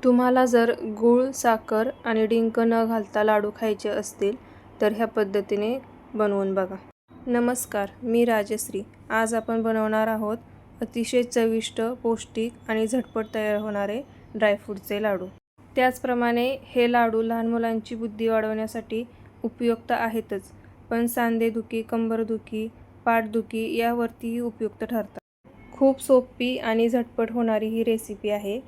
तुम्हाला जर गूळ, साखर आणि डिंक न घालता लाडू खायचे असतील तर ह्या पद्धतीने बनवून बघा. नमस्कार, मी राजश्री. आज आपण बनवणार आहोत अतिशय चविष्ट, पौष्टिक आणि झटपट तयार होणारे ड्रायफ्रूटचे लाडू. त्याचप्रमाणे हे लाडू लहान मुलांची बुद्धी वाढवण्यासाठी उपयुक्त आहेतच, पण सांधेदुखी, कंबरदुखी, पाठदुखी यावरतीही उपयुक्त ठरतात. खूप सोपी आणि झटपट होणारी ही रेसिपी आहे.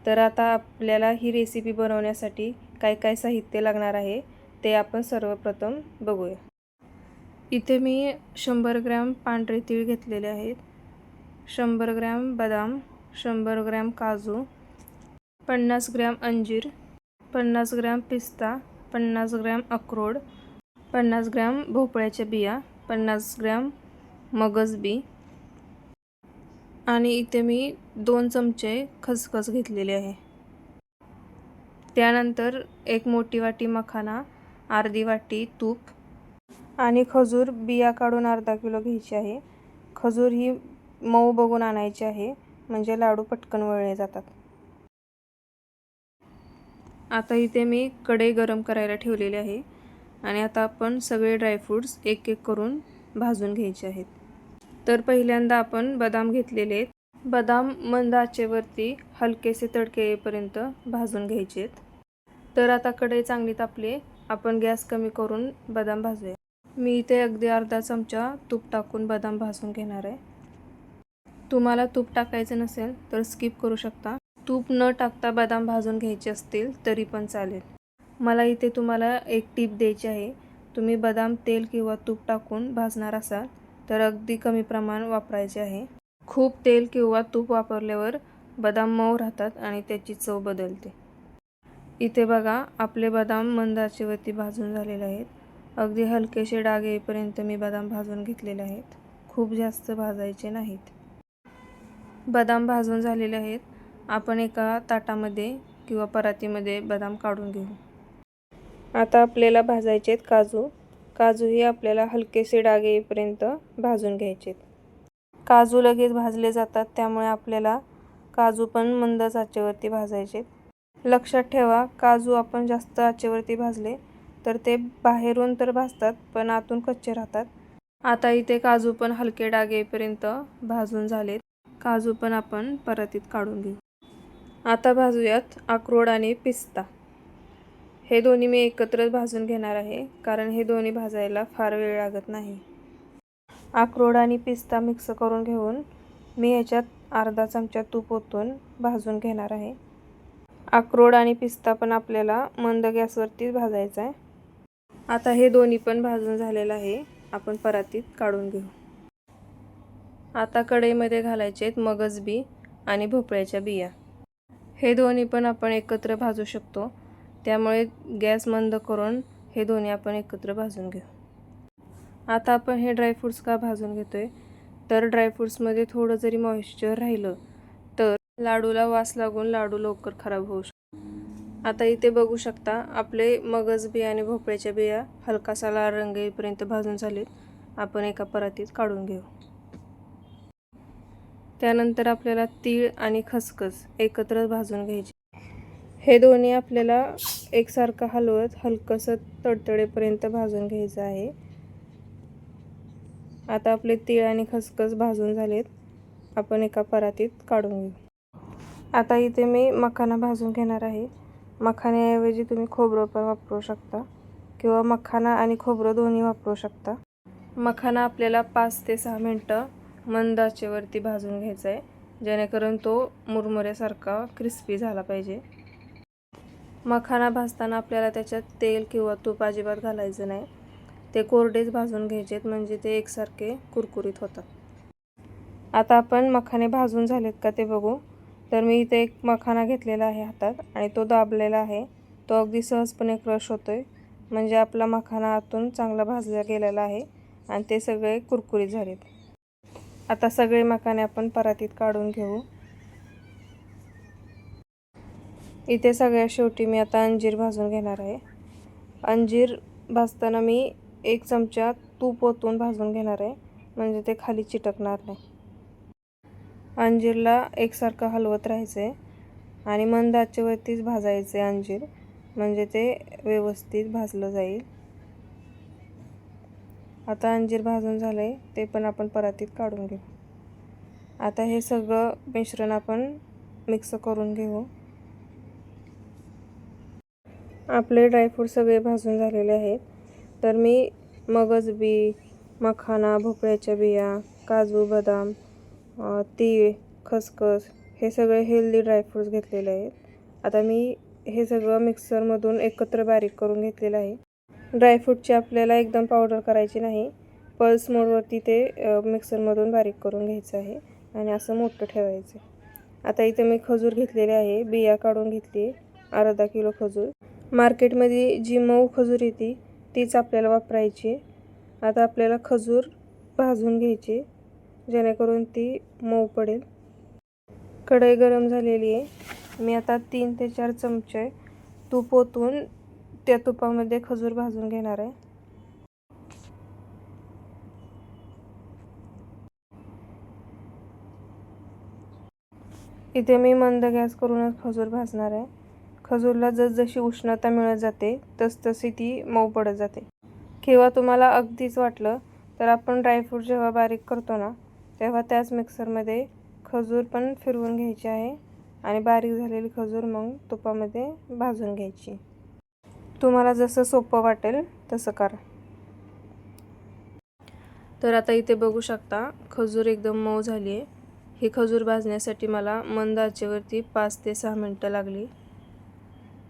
तर आता आपल्याला ही रेसिपी बनवण्यासाठी काय काय साहित्य लागणार आहे ते आपण सर्वप्रथम बघूया. इथे मी 100 ग्रॅम पांढरे तीळ घेतलेले आहेत, 100 ग्रॅम बदाम, 100 ग्रॅम काजू, 50 ग्रॅम अंजीर, 50 ग्रॅम पिस्ता, 50 ग्रॅम अक्रोड, 50 ग्रॅम भोपळ्याच्या बिया, 50 ग्रॅम मगज बी आणि इथे मी 2 चमचे खसखस घेतलेले आहे. त्यानंतर एक मोठी वाटी मखाना, अर्धी वाटी तूप आणि खजूर बिया काढून अर्धा किलो घ्यायची आहे. खजूर ही मऊ बघून आणायची आहे, म्हणजे लाडू पटकन वळले जातात. आता इथे मी कढई गरम करायला ठेवलेली आहे आणि आता आपण सगळे ड्रायफ्रूट्स एक एक करून भाजून घ्यायचे आहेत. तर पहिल्यांदा आपण बदाम घेतलेले आहेत. बदाम मंद आचेवरती हलकेसे तडके येईपर्यंत भाजून घ्यायचे आहेत. तर आता कढई चांगली तापली, आपण गॅस कमी करून बदाम भाजूया. मी इथे अगदी अर्धा चमचा तूप टाकून बदाम भाजून घेणार आहे. तुम्हाला तूप टाकायचं नसेल तर स्किप करू शकता. तूप न टाकता बदाम भाजून घ्यायचे असतील तरी पण चालेल. मला इथे तुम्हाला एक टीप द्यायची आहे. तुम्ही बदाम तेल किंवा तूप टाकून भाजणार असाल तर अगदी कमी प्रमाण वापरायचे आहे. खूप तेल किंवा तूप वापरल्यावर बदाम मऊ राहतात आणि त्याची चव बदलते. इथे बघा, आपले बदाम मंद आचेवरती भाजून झालेले आहेत. अगदी हलकेसे डाग येईपर्यंत मी बदाम भाजून घेतलेले आहेत. खूप जास्त भाजायचे नाहीत. बदाम भाजून झालेले आहेत. आपण एका ताटामध्ये किंवा परातीमध्ये बदाम काढून घेऊ. आता आपल्याला भाजायचे आहेत काजू. काजूही आपल्याला हलकेसे डाग येईपर्यंत भाजून घ्यायचे. काजू लगेच भाजले जातात, त्यामुळे आपल्याला काजू पण मंद आचेवरती भाजायचे. लक्षात ठेवा, काजू आपण जास्त आचेवरती भाजले तर ते बाहेरून तर भाजतात पण आतून कच्चे राहतात. आता इथे काजू पण हलके डाग येईपर्यंत भाजून झालेत. काजू पण आपण परातीत काढून घेऊ. आता भाजूयात अक्रोड आणि पिस्ता. हे दोन्ही मी एकत्रच भाजून घेणार आहे, कारण हे दोन्ही भाजायला फार वेळ लागत नाही. अक्रोड आणि पिस्ता मिक्स करून घेऊन मी ह्याच्यात अर्धा चमचा तूप ओतून भाजून घेणार आहे. अक्रोड आणि पिस्ता पण आपल्याला मंद गॅसवरती भाजायचा आहे. आता हे दोन्ही पण भाजून झालेलं आहे, आपण परातीत काढून घेऊ. आता कढईमध्ये घालायचे आहेत मगज बी आणि भोपळ्याच्या बिया. हे दोन्ही पण आपण एकत्र भाजू शकतो, त्यामुळे गॅस मंद करून हे दोन्ही आपण एकत्र भाजून घेऊ. आता आपण हे ड्रायफ्रूट्स का भाजून घेतोय, तर ड्रायफ्रूट्समध्ये थोडं जरी मॉइश्चर राहिलं तर लाडूला वास लागून लाडू लवकर खराब होऊ शकतो. आता इथे बघू शकता, आपले मगज बी आणि भोपळ्याच्या बिया हलकासा लाल रंग येईपर्यंत भाजून झालेत. आपण एका परातीत काढून घेऊ. त्यानंतर आपल्याला तीळ आणि खसखस एकत्र भाजून घ्यायचे. हे दोन्ही आपल्याला एकसारखं हलवत हलकंसं तडतडेपर्यंत भाजून घ्यायचं आहे. आता आपले तीळ आणि खसखस भाजून झालेत, आपण एका परातीत काढून घेऊ. आता इथे मी मखाना भाजून घेणार आहे. मखान्याऐवजी तुम्ही खोबरं पण वापरू शकता किंवा मखाना आणि खोबरं दोन्ही वापरू शकता. मखाना आपल्याला 5 ते 6 मिनटं मंद आचेवरती भाजून घ्यायचा आहे, जेणेकरून तो मुरमुऱ्यासारखा क्रिस्पी झाला पाहिजे. मखाना भाजताना आपल्याला त्याच्यात तेल किंवा तूप अजिबात घालायचं नाही. ते कोरडेच भाजून घ्यायचेत, म्हणजे ते एकसारखे कुरकुरीत होतात. आता आपण मखाने भाजून झालेत का ते बघू. तर मी इथे एक मखाना घेतलेला आहे हातात आणि तो दाबलेला आहे. तो अगदी सहजपणे क्रश होतोय, म्हणजे आपला मखाना आतून चांगला भाजला गेलेला आहे आणि ते सगळे कुरकुरीत झालेत. आता सगळे मखाने आपण परातीत काढून घेऊ. इथे सगळ्यात शेवटी मी आता अंजीर भाजून घेणार आहे. अंजीर भाजताना मी 1 चमचा तूप ओतून भाजून घेणार आहे, म्हणजे ते खाली चिटकणार नाही. अंजीरला एकसारखं हलवत राहायचं आहे आणि मंद आचेवरतीच भाजायचे अंजीर, म्हणजे ते व्यवस्थित भाजलं जाईल. आता अंजीर भाजून झाले, ते पण आपण परातीत काढून घेऊ. आता हे सगळं मिश्रण आपण मिक्स करून घेऊ. आपले ड्रायफ्रूट सगळे भाजून झालेले आहेत. तर मी मगज बी, मखाना, भोपळ्याच्या बिया, काजू, बदाम, तीळ, खसखस हे सगळे हेल्दी ड्रायफ्रूट्स घेतलेले आहेत. आता मी हे सगळं मिक्सरमधून एकत्र बारीक करून घेतलेलं आहे. ड्रायफ्रूटची आपल्याला एकदम पावडर करायची नाही, पल्स मोडवरती ते मिक्सरमधून बारीक करून घ्यायचं आहे आणि असं मोठं ठेवायचं. आता इथे मी खजूर घेतलेले आहे, बिया काढून घेतली, अर्धा किलो खजूर. मार्केटमध्ये जी मऊ खजूर येते तीच आपल्याला वापरायची. आता आपल्याला खजूर भाजून घ्यायची, जेणेकरून ती मऊ पडेल. कढई गरम झालेली आहे. मी आता 3 ते 4 चमचे तूप ओतून त्या तुपामध्ये खजूर भाजून घेणार आहे. इथे मी मंद गॅस करूनच खजूर भाजणार आहे. खजूरला जसजशी उष्णता मिळत जाते तसतशी ती मऊ पडत जाते. किंवा तुम्हाला अगदीच वाटलं तर आपण ड्रायफ्रूट जेव्हा बारीक करतो ना, तेव्हा त्याच मिक्सरमध्ये खजूर पण फिरवून घ्यायची आहे आणि बारीक झालेली खजूर मग तुपामध्ये भाजून घ्यायची. तुम्हाला जसं सोपं वाटेल तसं करा. तर आता इथे बघू शकता खजूर एकदम मऊ झाली आहे. ही खजूर भाजण्यासाठी मला मंद आचेवरती 5 ते 6 मिनटं लागली.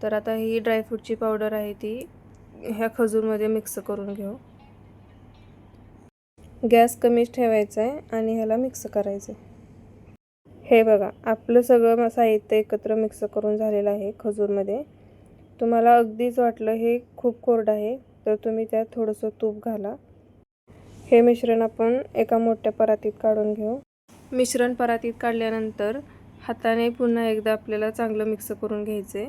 तर आता ही ड्रायफ्रूटची पावडर आहे ती ह्या खजूरमध्ये मिक्स करून घेऊ. गॅस कमीच ठेवायचा आहे आणि ह्याला मिक्स करायचं. हे बघा, आपलं सगळं साहित्य एकत्र मिक्स करून झालेलं आहे खजूरमध्ये. तुम्हाला अगदीच वाटलं हे खूप कोरडं आहे तर तुम्ही त्यात थोडंसं तूप घाला. हे मिश्रण आपण एका मोठ्या परातीत काढून घेऊ. मिश्रण परातीत काढल्यानंतर हाताने पुन्हा एकदा आपल्याला चांगलं मिक्स करून घ्यायचे.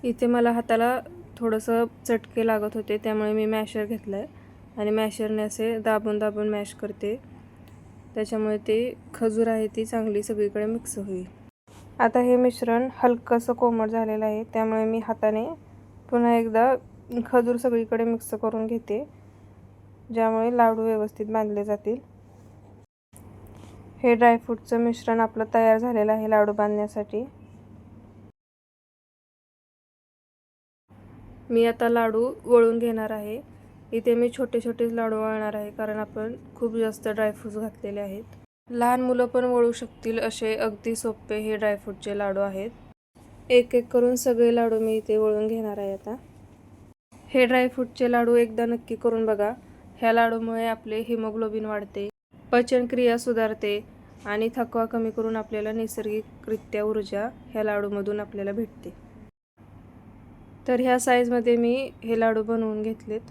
इथे मला हाताला थोडंसं चटके लागत होते, त्यामुळे मी मॅशर घेतला आहे आणि मॅशरने असे दाबून दाबून मॅश करते, त्याच्यामुळे ते खजूर आहे ती चांगली सगळीकडे मिक्स होईल. आता हे मिश्रण हलकंसं कोमट झालेलं आहे, त्यामुळे मी हाताने पुन्हा एकदा खजूर सगळीकडे मिक्स करून घेते, ज्यामुळे लाडू व्यवस्थित बांधले जातील. हे ड्रायफ्रूटचं मिश्रण आपलं तयार झालेलं आहे लाडू बांधण्यासाठी. मी आता लाडू वळून घेणार आहे. इथे मी छोटे छोटेच लाडू वळणार आहे, कारण आपण खूप जास्त ड्रायफ्रूट्स घातलेले आहेत. लहान मुलं पण वळू शकतील असे अगदी सोपे हे ड्रायफ्रूटचे लाडू आहेत. एक एक करून सगळे लाडू मी इथे वळून घेणार आहे. आता हे ड्रायफ्रूटचे लाडू एकदा नक्की करून बघा. ह्या लाडूमुळे आपले हिमोग्लोबिन वाढते, पचनक्रिया सुधारते आणि थकवा कमी करून आपल्याला नैसर्गिकरित्या ऊर्जा ह्या लाडूमधून आपल्याला भेटते. तर ह्या साईजमध्ये मी हे लाडू बनवून घेतलेत.